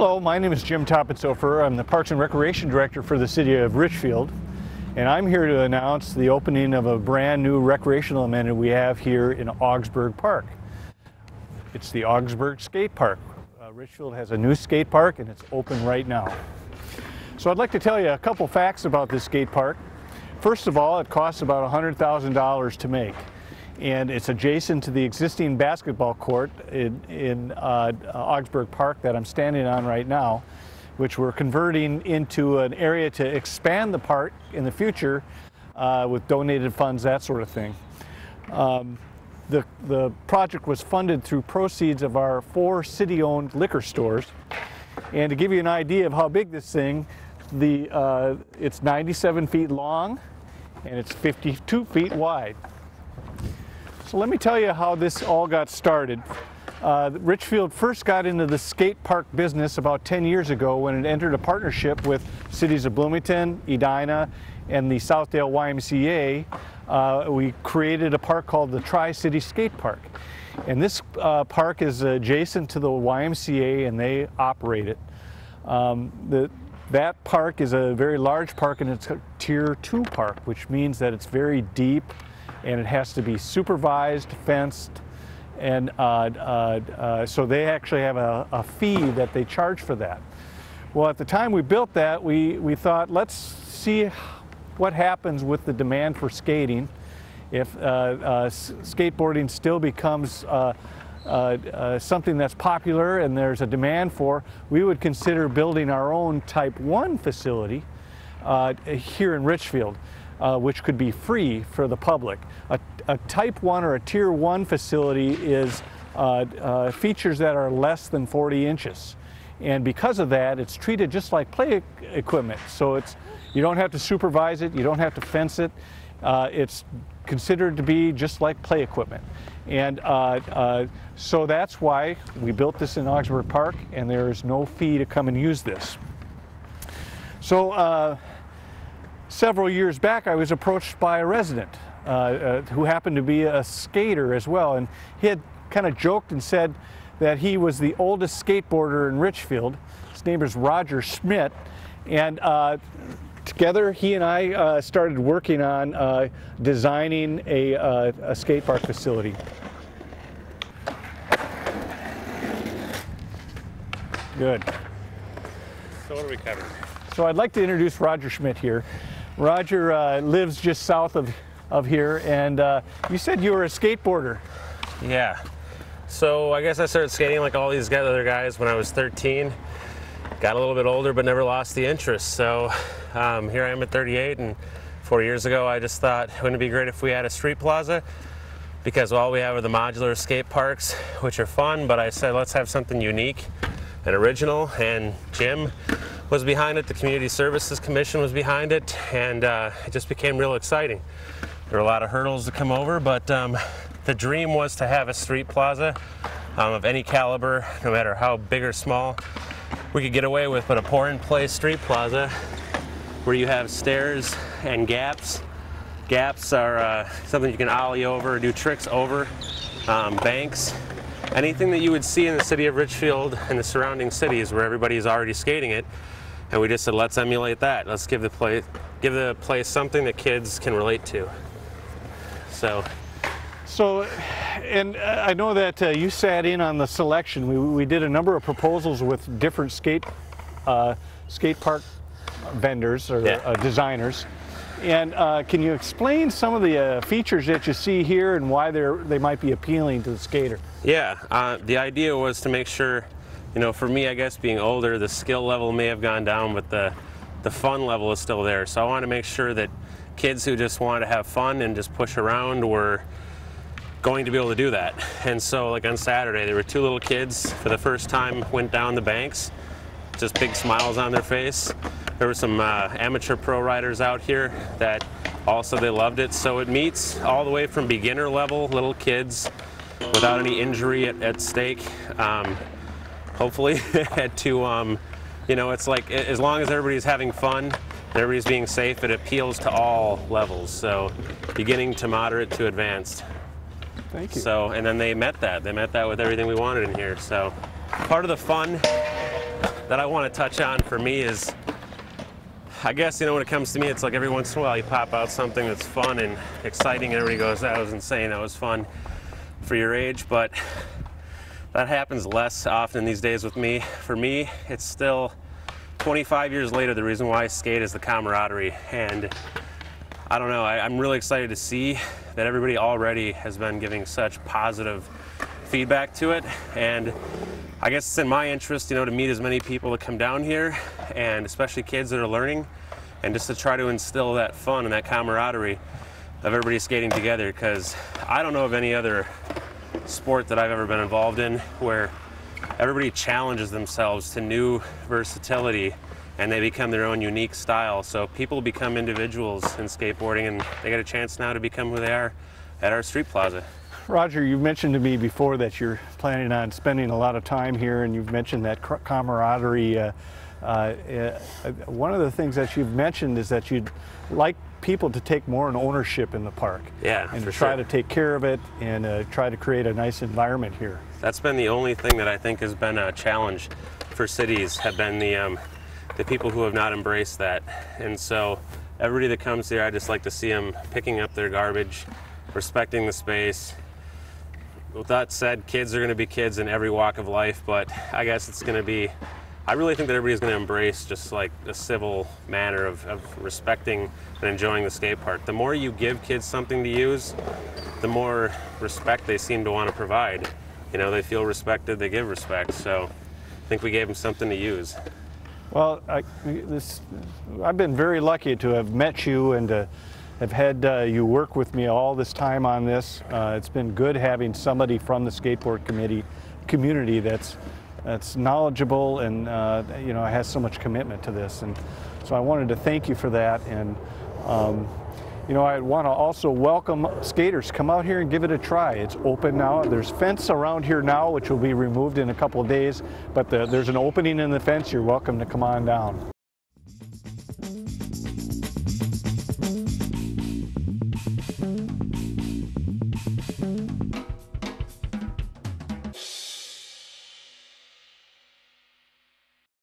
Hello, my name is Jim Toppitzofer. I'm the Parks and Recreation Director for the City of Richfield, and I'm here to announce the opening of a brand new recreational amenity we have here in Augsburg Park. It's the Augsburg Skatepark. Richfield has a new skate park and it's open right now. So I'd like to tell you a couple facts about this skate park. First of all, it costs about $100,000 to make, and it's adjacent to the existing basketball court in Augsburg Park that I'm standing on right now, which we're converting into an area to expand the park in the future with donated funds, that sort of thing. The project was funded through proceeds of our 4 city-owned liquor stores. And to give you an idea of how big this thing, it's 97 feet long and it's 52 feet wide. So let me tell you how this all got started. Richfield first got into the skate park business about 10 years ago when it entered a partnership with cities of Bloomington, Edina, and the Southdale YMCA. We created a park called the Tri-City Skate Park. And this park is adjacent to the YMCA and they operate it. That park is a very large park and it's a Tier 2 park, which means that it's very deep and it has to be supervised, fenced, and so they actually have a fee that they charge for that. Well, at the time we built that, we thought, let's see what happens with the demand for skating. If skateboarding still becomes something that's popular and there's a demand for, we would consider building our own Type 1 facility here in Richfield. Which could be free for the public. A Type 1 or a Tier 1 facility is features that are less than 40 inches. And because of that, it's treated just like play equipment. So you don't have to supervise it, you don't have to fence it. It's considered to be just like play equipment. And so that's why we built this in Augsburg Park, and there's no fee to come and use this. So several years back, I was approached by a resident who happened to be a skater as well, and he had kind of joked and said that he was the oldest skateboarder in Richfield. His name is Roger Schmidt, and together he and I started working on designing a skate park facility. Good. So what are we covering? So I'd like to introduce Roger Schmidt here. Roger lives just south of here, and you said you were a skateboarder. Yeah. So I guess I started skating like all these other guys when I was 13. Got a little bit older, but never lost the interest. So here I am at 38, and 4 years ago I just thought, wouldn't it be great if we had a street plaza? Because all we have are the modular skate parks, which are fun, but I said let's have something unique and original, and Jim was behind it, the Community Services Commission was behind it, and it just became real exciting. There were a lot of hurdles to come over, but the dream was to have a street plaza of any caliber, no matter how big or small we could get away with, but a pour-in-place street plaza where you have stairs and gaps. Gaps are something you can ollie over, do tricks over, banks. Anything that you would see in the city of Richfield and the surrounding cities where everybody's already skating it. And we just said, let's emulate that. Let's give the place something that kids can relate to. And I know that you sat in on the selection. We did a number of proposals with different skate park vendors or designers. And can you explain some of the features that you see here and why they might be appealing to the skater? Yeah, the idea was to make sure, you know, for me, I guess being older, the skill level may have gone down, but the fun level is still there. So I want to make sure that kids who just want to have fun and just push around were going to be able to do that. And so like on Saturday, there were 2 little kids for the first time went down the banks, just big smiles on their face. There were some amateur pro riders out here that also they loved it. So it meets all the way from beginner level, little kids without any injury at stake. Hopefully to, you know, it's like as long as everybody's having fun and everybody's being safe, it appeals to all levels. So beginning to moderate to advanced. Thank you. So, and then they met that with everything we wanted in here. So part of the fun that I want to touch on for me is, I guess, when it comes to me, it's like every once in a while you pop out something that's fun and exciting and everybody goes, that was insane, that was fun for your age, but that happens less often these days with me. For me, it's still 25 years later, the reason why I skate is the camaraderie. And I don't know, I'm really excited to see that everybody already has been giving such positive feedback to it. And I guess it's in my interest, to meet as many people that come down here, and especially kids that are learning, and just to try to instill that fun and that camaraderie of everybody skating together, because I don't know of any other sport that I've ever been involved in where everybody challenges themselves to new versatility and they become their own unique style. So people become individuals in skateboarding, and they get a chance now to become who they are at our street plaza. Roger, you mentioned to me before that you're planning on spending a lot of time here, and you've mentioned that camaraderie. One of the things that you've mentioned is that you'd like people to take more ownership in the park. Yeah, and for try sure. to take care of it and try to create a nice environment here. That's been the only thing that I think has been a challenge for cities, have been the people who have not embraced that. And so everybody that comes here, I just like to see them picking up their garbage, respecting the space. With that said, kids are going to be kids in every walk of life, but I guess it's going to be, I really think that everybody's going to embrace just like a civil manner of respecting and enjoying the skate park. The more you give kids something to use, the more respect they seem to want to provide. They feel respected, they give respect. So I think we gave them something to use. Well, I've been very lucky to have met you and to have had you work with me all this time on this. It's been good having somebody from the skateboard community that's knowledgeable and has so much commitment to this. And so I wanted to thank you for that. And I want to also welcome skaters. Come out here and give it a try. It's open now. There's fence around here now, which will be removed in a couple of days, but there's an opening in the fence. You're welcome to come on down.